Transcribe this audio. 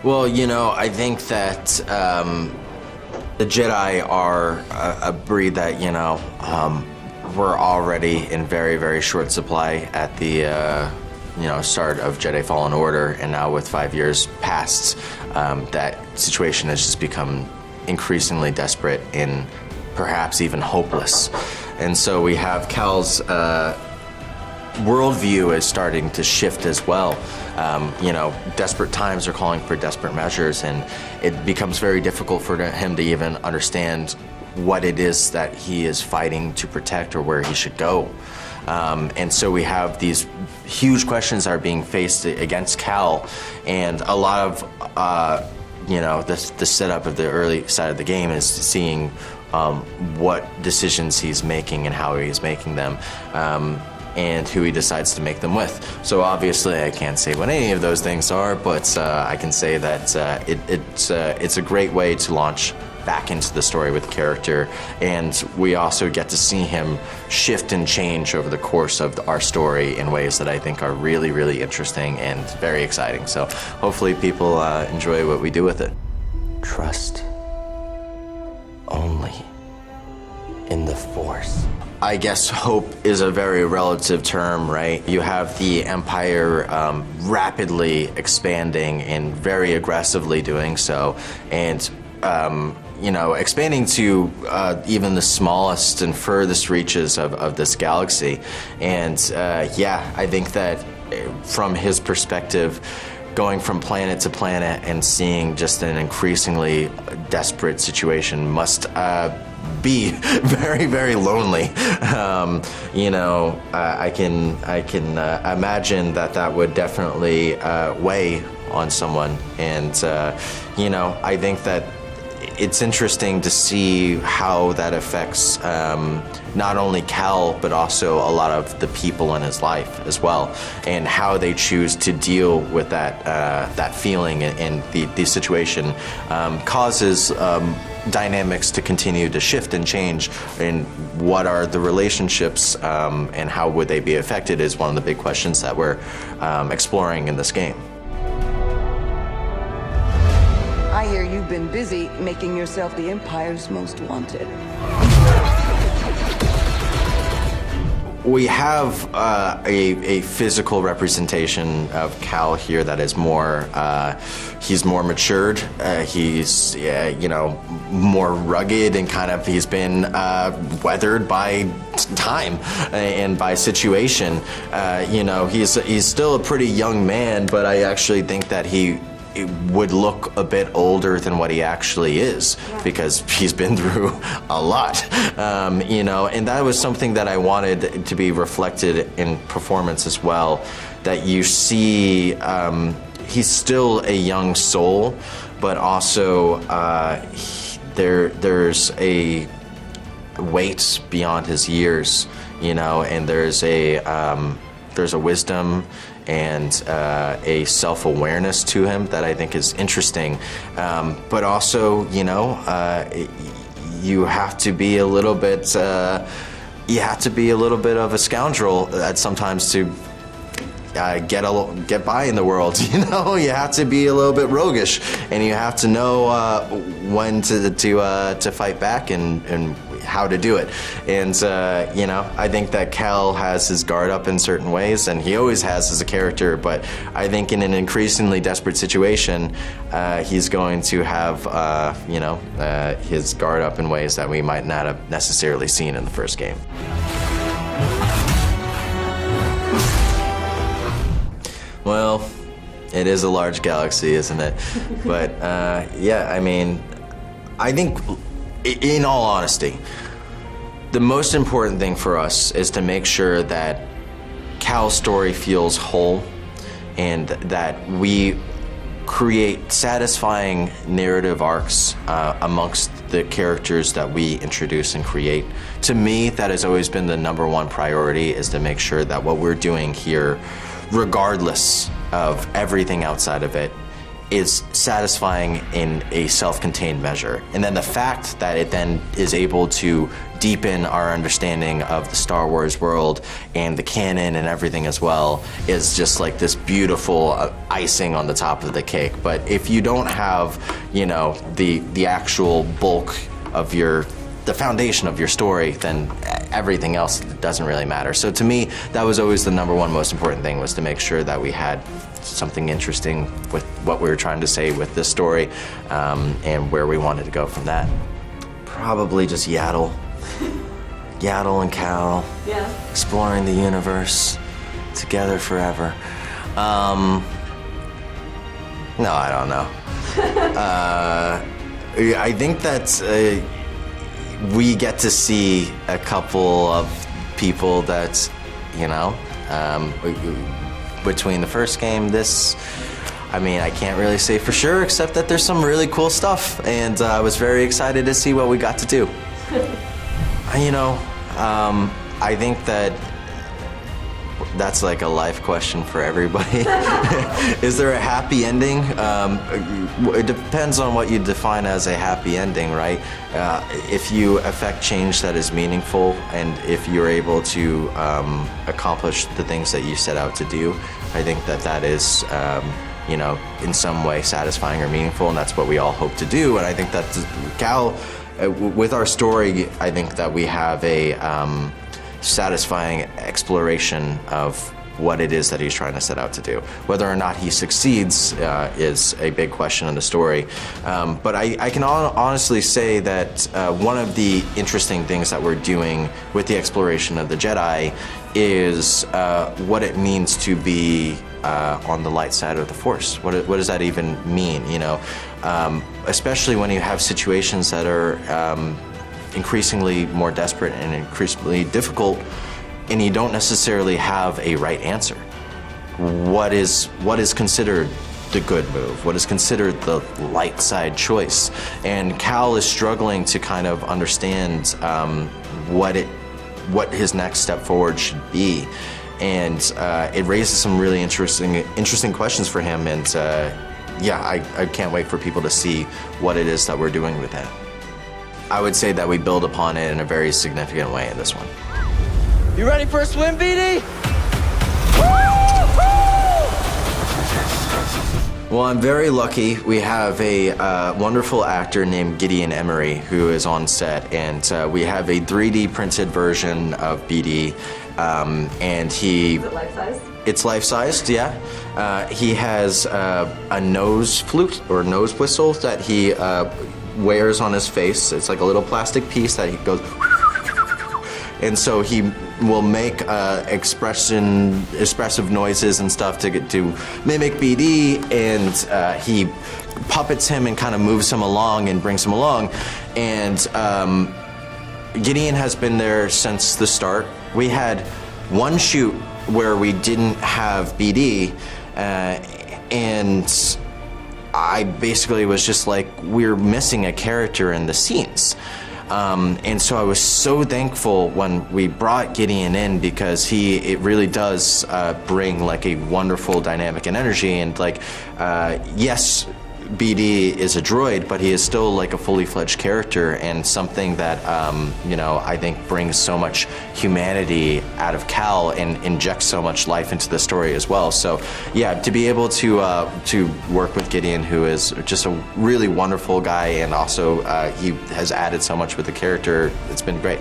Well, I think that the Jedi are a breed that, we're already in very, very short supply at the, start of Jedi Fallen Order, and now with 5 years past, that situation has just become increasingly desperate and perhaps even hopeless. And so we have Cal's worldview is starting to shift as well. Desperate times are calling for desperate measures, and it becomes very difficult for him to even understand what it is that he is fighting to protect or where he should go. And so we have these huge questions that are being faced against Cal, and a lot of, the setup of the early side of the game is seeing what decisions he's making and how he's making them. And who he decides to make them with. So obviously I can't say what any of those things are, but I can say that it's a great way to launch back into the story with the character, and we also get to see him shift and change over the course of our story in ways that I think are really, really interesting and very exciting. So hopefully people enjoy what we do with it. Trust only in the Force. I guess hope is a very relative term, right? You have the Empire rapidly expanding and very aggressively doing so, and expanding to even the smallest and furthest reaches of this galaxy. And I think that from his perspective, going from planet to planet and seeing just an increasingly desperate situation must be very, very lonely. I can imagine that would definitely weigh on someone, and I think that it's interesting to see how that affects not only Cal, but also a lot of the people in his life as well, and how they choose to deal with that feeling, and the situation causes dynamics to continue to shift and change, and what are the relationships and how would they be affected is one of the big questions that we're exploring in this game. I hear you've been busy making yourself the Empire's most wanted. We have a physical representation of Cal here that is more, he's more matured, he's, more rugged, and kind of, he's been weathered by time and by situation. He's still a pretty young man, but I actually think that he would look a bit older than what he actually is, because he's been through a lot, and that was something that I wanted to be reflected in performance as well, that you see he's still a young soul, but also there's a weight beyond his years, and there's a wisdom and a self-awareness to him that I think is interesting. But also, you have to be a little bit, of a scoundrel at sometimes to get by in the world. You have to be a little bit roguish, and you have to know when to fight back and how to do it. And I think that Cal has his guard up in certain ways, and he always has as a character, but I think in an increasingly desperate situation, he's going to have his guard up in ways that we might not have necessarily seen in the first game. Well, it is a large galaxy, isn't it? But I think, in all honesty, the most important thing for us is to make sure that Cal's story feels whole, and that we create satisfying narrative arcs amongst the characters that we introduce and create. To me, that has always been the number one priority, is to make sure that what we're doing here, regardless of everything outside of it, is satisfying in a self-contained measure. And then the fact that it then is able to deepen our understanding of the Star Wars world and the canon and everything as well is just like this beautiful icing on the top of the cake. But if you don't have, you know, the actual bulk of the foundation of your story, then everything else doesn't really matter. So to me, that was always the number one most important thing, was to make sure that we had something interesting with what we were trying to say with this story, and where we wanted to go from that. Probably just Yaddle. Yaddle and Cal. Yeah. Exploring the universe together forever. No, I don't know. I think that we get to see a couple of people that, you know, between the first game, this, I mean, I can't really say for sure, except that there's some really cool stuff, and I was very excited to see what we got to do. You know, I think that's like a life question for everybody. Is there a happy ending? It depends on what you define as a happy ending, right? If you affect change that is meaningful, and if you're able to accomplish the things that you set out to do, I think that is, you know, in some way satisfying or meaningful, and that's what we all hope to do. And I think that Cal, with our story, I think that we have a satisfying exploration of what it is that he's trying to set out to do. Whether or not he succeeds is a big question in the story. But I can honestly say that one of the interesting things that we're doing with the exploration of the Jedi is what it means to be on the light side of the Force. What does that even mean, you know? Especially when you have situations that are increasingly more desperate and increasingly difficult, and you don't necessarily have a right answer. What is considered the good move? What is considered the light side choice? And Cal is struggling to kind of understand what his next step forward should be, and it raises some really interesting questions for him. And yeah, I can't wait for people to see what it is that we're doing with that. I would say that we build upon it in a very significant way in this one. You ready for a swim, BD? Well, I'm very lucky. We have a wonderful actor named Gideon Emery who is on set, and we have a 3D printed version of BD, and he... Is it life-sized? It's life-sized, yeah. He has a nose flute or nose whistle that he wears on his face. It's like a little plastic piece that he goes, and so he will make expressive noises and stuff to mimic BD, and he puppets him and kind of moves him along and brings him along. And Gideon has been there since the start. We had one shoot where we didn't have BD, and I basically was just like, we're missing a character in the scenes. And so I was so thankful when we brought Gideon in, because it really does bring like a wonderful dynamic and energy. And like, yes, BD is a droid, but he is still like a fully fledged character, and something that you know, I think brings so much humanity out of Cal and injects so much life into the story as well. So yeah, to be able to work with Gideon, who is just a really wonderful guy, and also he has added so much with the character, it's been great.